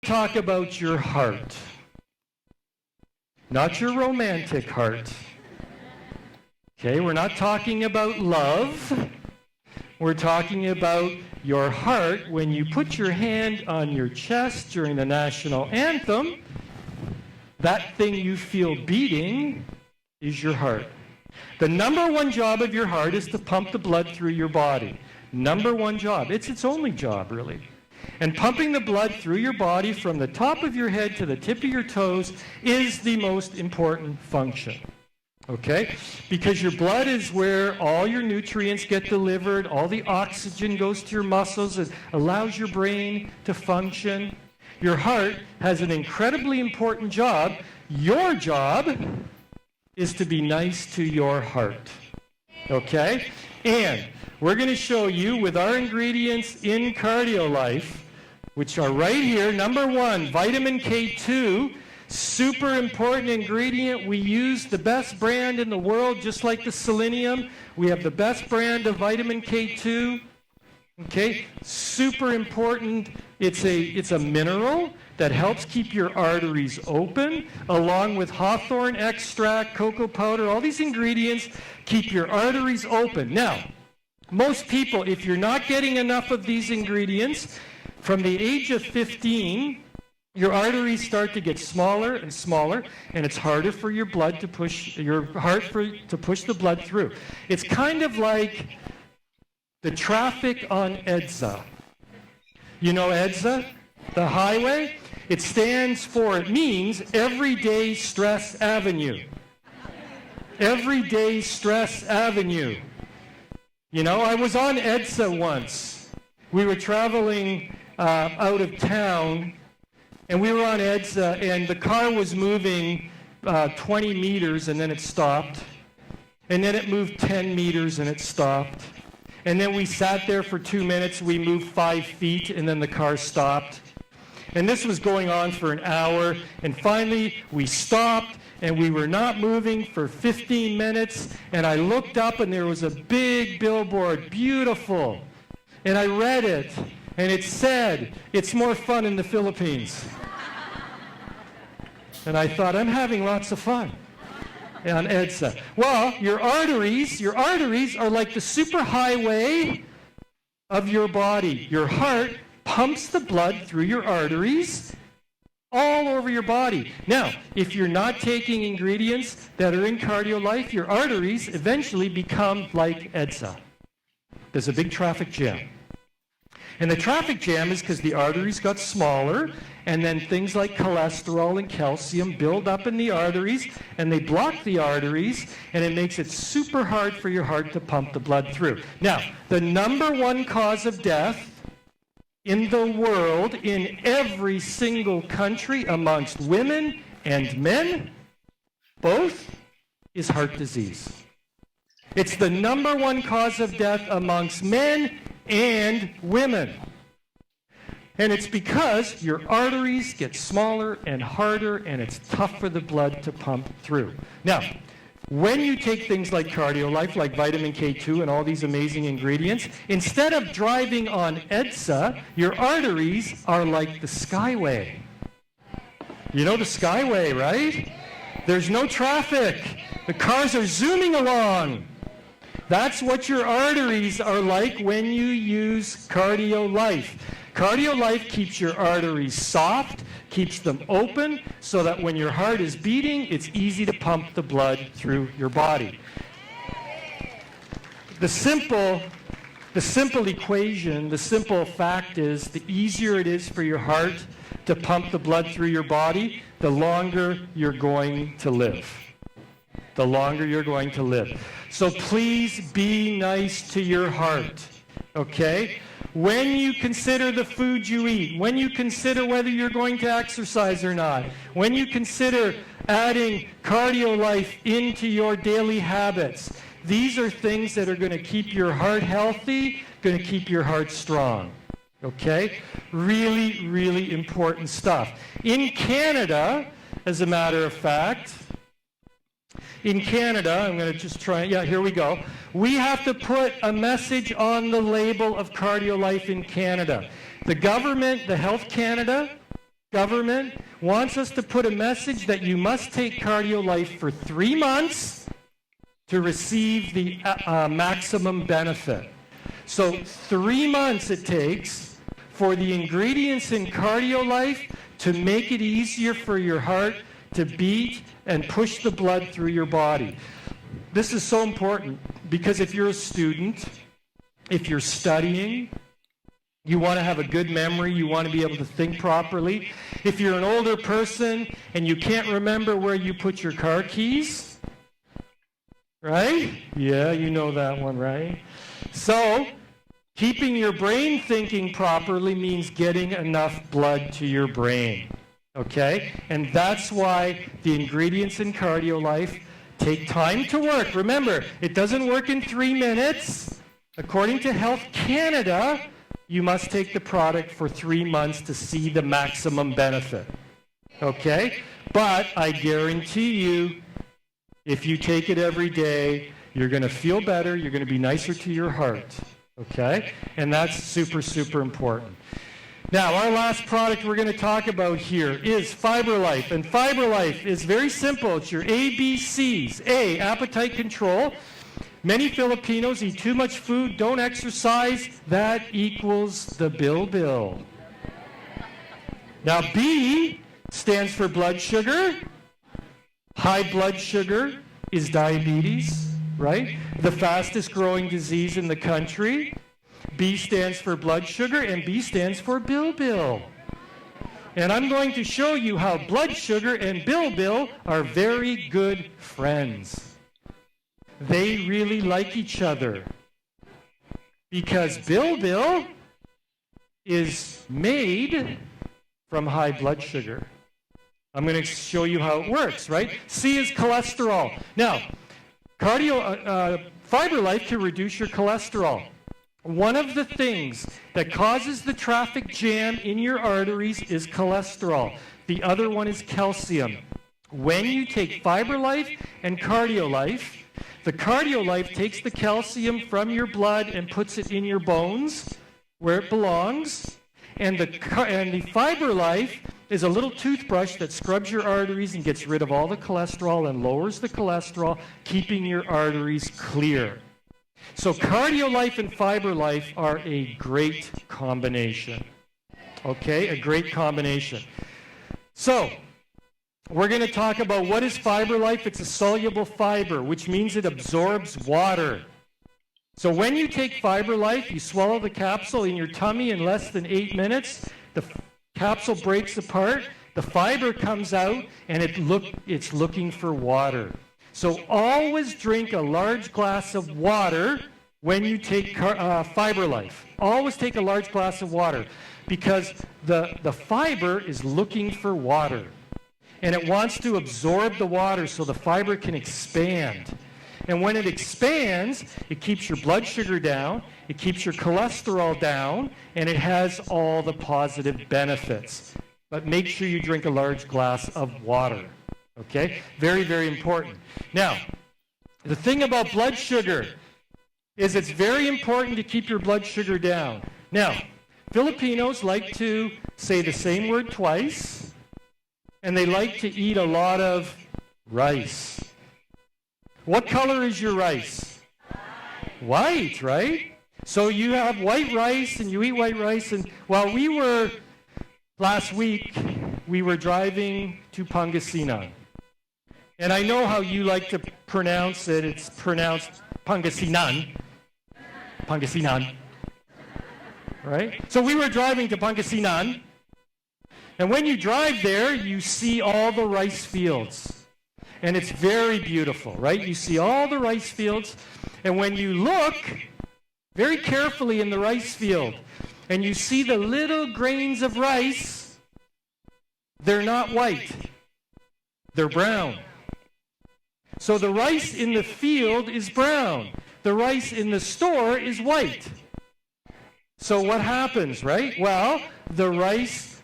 Talk about your heart, not your romantic heart. Okay, we're not talking about love. We're talking about your heart. When you put your hand on your chest during the national anthem, that thing you feel beating is your heart. The number one job of your heart is to pump the blood through your body. Number one job. It's its only job, really. And pumping the blood through your body from the top of your head to the tip of your toes is the most important function. Okay? Because your blood is where all your nutrients get delivered, all the oxygen goes to your muscles, it allows your brain to function. Your heart has an incredibly important job. Your job is to be nice to your heart. Okay? And we're going to show you with our ingredients in CardioLife, which are right here. Number one, vitamin K2, super important ingredient. We use the best brand in the world, just like the selenium. We have the best brand of vitamin K2. Okay, super important. It's a mineral that helps keep your arteries open, along with Hawthorn Extract, cocoa powder, all these ingredients keep your arteries open. Now, most people, if you're not getting enough of these ingredients, from the age of 15, your arteries start to get smaller and smaller, and it's harder for your blood to push, your heart to push the blood through. It's kind of like the traffic on EDSA. You know EDSA, the highway? It stands for, it means Everyday Stress Avenue. Everyday Stress Avenue. You know, I was on EDSA once. We were traveling out of town, and we were on EDSA, and the car was moving 20 meters, and then it stopped. And then it moved 10 meters, and it stopped. And then we sat there for 2 minutes. We moved 5 feet, and then the car stopped. And this was going on for an hour, and finally we stopped, and we were not moving for 15 minutes, and I looked up, and there was a big billboard, beautiful. And I read it, and it said, "It's more fun in the Philippines." And I thought, I'm having lots of fun on EDSA. Well, your arteries are like the superhighway of your body. Your heart pumps the blood through your arteries all over your body. Now, if you're not taking ingredients that are in CardioLife, your arteries eventually become like EDSA. There's a big traffic jam. And the traffic jam is because the arteries got smaller, and then things like cholesterol and calcium build up in the arteries, and they block the arteries, and it makes it super hard for your heart to pump the blood through. Now, the number one cause of death in the world, in every single country, amongst women and men, both, is heart disease. It's the number one cause of death amongst men and women. And it's because your arteries get smaller and harder, and it's tough for the blood to pump through. Now, when you take things like CardioLife, like vitamin K2 and all these amazing ingredients, instead of driving on EDSA, your arteries are like the Skyway. You know the Skyway, right? There's no traffic. The cars are zooming along. That's what your arteries are like when you use CardioLife. CardioLife keeps your arteries soft, keeps them open, so that when your heart is beating, it's easy to pump the blood through your body. The simple equation, the simple fact is, the easier it is for your heart to pump the blood through your body, the longer you're going to live. The longer you're going to live. So please be nice to your heart, okay? When you consider the food you eat, when you consider whether you're going to exercise or not, when you consider adding CardioLife into your daily habits, these are things that are going to keep your heart healthy, going to keep your heart strong. Okay? Really, really important stuff. In Canada, as a matter of fact, in Canada, I'm going to just try, yeah, here we go. We have to put a message on the label of CardioLife in Canada. The government, the Health Canada, government wants us to put a message that you must take CardioLife for 3 months to receive the maximum benefit. So 3 months it takes for the ingredients in CardioLife to make it easier for your heart to beat and push the blood through your body. This is so important because if you're a student, if you're studying, you want to have a good memory, you want to be able to think properly. If you're an older person and you can't remember where you put your car keys, right? Yeah, you know that one, right? So, keeping your brain thinking properly means getting enough blood to your brain, okay? And that's why the ingredients in CardioLife take time to work. Remember, it doesn't work in 3 minutes. According to Health Canada, you must take the product for 3 months to see the maximum benefit. Okay? But I guarantee you, if you take it every day, you're going to feel better, you're going to be nicer to your heart. Okay? And that's super, super important. Now, our last product we're going to talk about here is FibreLife. And FibreLife is very simple. It's your ABCs. A, appetite control. Many Filipinos eat too much food, don't exercise. That equals the bill. Now, B stands for blood sugar. High blood sugar is diabetes, right? The fastest growing disease in the country. B stands for blood sugar, and B stands for bill. And I'm going to show you how blood sugar and bill are very good friends. They really like each other because bill is made from high blood sugar. I'm going to show you how it works, right? C is cholesterol. Now, FibreLife can reduce your cholesterol. One of the things that causes the traffic jam in your arteries is cholesterol. The other one is calcium. When you take FibreLife and CardioLife, the CardioLife takes the calcium from your blood and puts it in your bones where it belongs. And the FibreLife is a little toothbrush that scrubs your arteries and gets rid of all the cholesterol and lowers the cholesterol, keeping your arteries clear. So CardioLife and FibreLife are a great combination. Okay, a great combination. So, we're going to talk about what is FibreLife. It's a soluble fiber, which means it absorbs water. So when you take FibreLife, you swallow the capsule in your tummy in less than 8 minutes. The capsule breaks apart, the fiber comes out, and it's looking for water. So always drink a large glass of water when you take FibreLife. Always take a large glass of water because the fiber is looking for water. And it wants to absorb the water so the fiber can expand. And when it expands, it keeps your blood sugar down, it keeps your cholesterol down, and it has all the positive benefits. But make sure you drink a large glass of water. Okay? Very, very important. Now, the thing about blood sugar is it's very important to keep your blood sugar down. Now, Filipinos like to say the same word twice. And they like to eat a lot of rice. What color is your rice? White, right? So you have white rice and you eat white rice. And while last week, we were driving to Pangasinan. And I know how you like to pronounce it. It's pronounced Pangasinan. Pangasinan. Right? So we were driving to Pangasinan. And when you drive there, you see all the rice fields. And it's very beautiful, right? You see all the rice fields. And when you look very carefully in the rice field, and you see the little grains of rice, they're not white. They're brown. So the rice in the field is brown. The rice in the store is white. So what happens, right? Well, the rice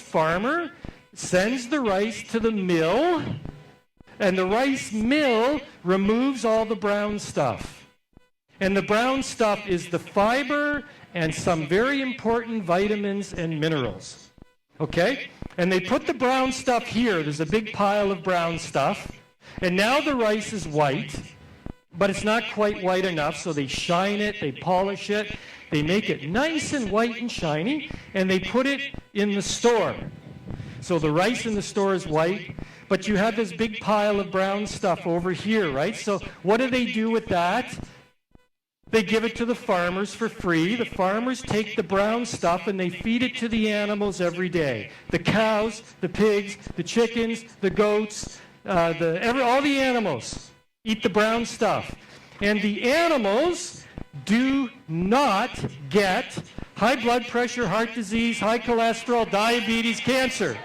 farmer sends the rice to the mill, and the rice mill removes all the brown stuff. And the brown stuff is the fiber and some very important vitamins and minerals. Okay? And they put the brown stuff here. There's a big pile of brown stuff. And now the rice is white, but it's not quite white enough, so they shine it, they polish it, they make it nice and white and shiny, and they put it in the store. So the rice in the store is white, but you have this big pile of brown stuff over here, right? So what do they do with that? They give it to the farmers for free. The farmers take the brown stuff and they feed it to the animals every day. The cows, the pigs, the chickens, the goats, all the animals eat the brown stuff. And the animals do not get high blood pressure, heart disease, high cholesterol, diabetes, cancer.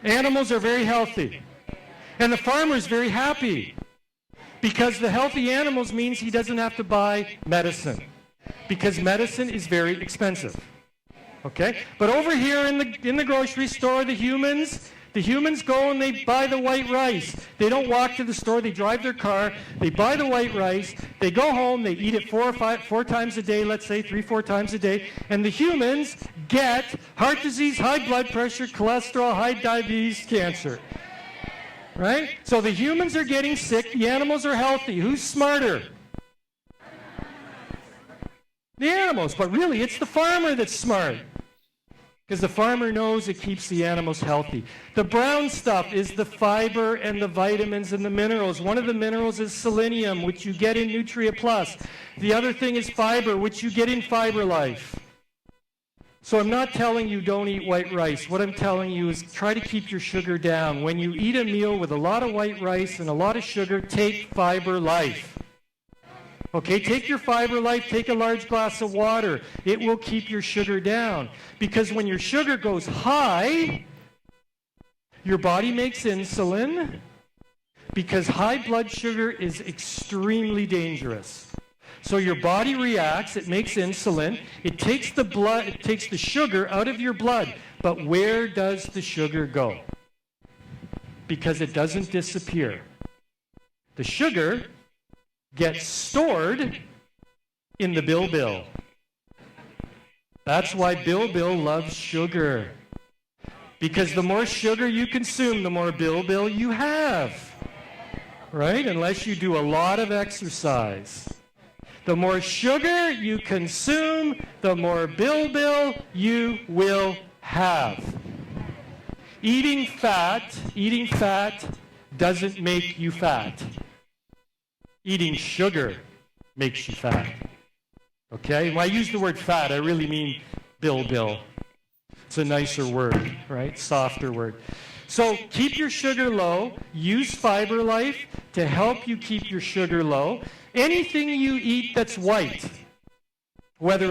Animals are very healthy. And the farmer is very happy because the healthy animals means he doesn't have to buy medicine because medicine is very expensive. Okay? But over here in the grocery store, the humans go and they buy the white rice. They don't walk to the store, they drive their car, they buy the white rice, they go home, they eat it four times a day, let's say 3-4 times a day, and the humans get heart disease, high blood pressure, cholesterol, high diabetes, cancer. Right? So the humans are getting sick, the animals are healthy. Who's smarter? The animals, but really it's the farmer that's smart. Because the farmer knows it keeps the animals healthy. The brown stuff is the fiber and the vitamins and the minerals. One of the minerals is selenium, which you get in Nutria Plus. The other thing is fiber, which you get in FibreLife. So I'm not telling you don't eat white rice. What I'm telling you is try to keep your sugar down. When you eat a meal with a lot of white rice and a lot of sugar, take FibreLife. Okay, take your FibreLife, take a large glass of water. It will keep your sugar down. Because when your sugar goes high, your body makes insulin because high blood sugar is extremely dangerous. So your body reacts, it makes insulin, it takes the sugar out of your blood. But where does the sugar go? Because it doesn't disappear. The sugar gets stored in the bilbil. That's why bilbil loves sugar. Because the more sugar you consume, the more bilbil you have. Right? Unless you do a lot of exercise. The more sugar you consume, the more bilbil you will have. Eating fat doesn't make you fat. Eating sugar makes you fat. Okay? When I use the word fat, I really mean bilbil. It's a nicer word, right? Softer word. So keep your sugar low. Use FibreLife to help you keep your sugar low. Anything you eat that's white, whether it's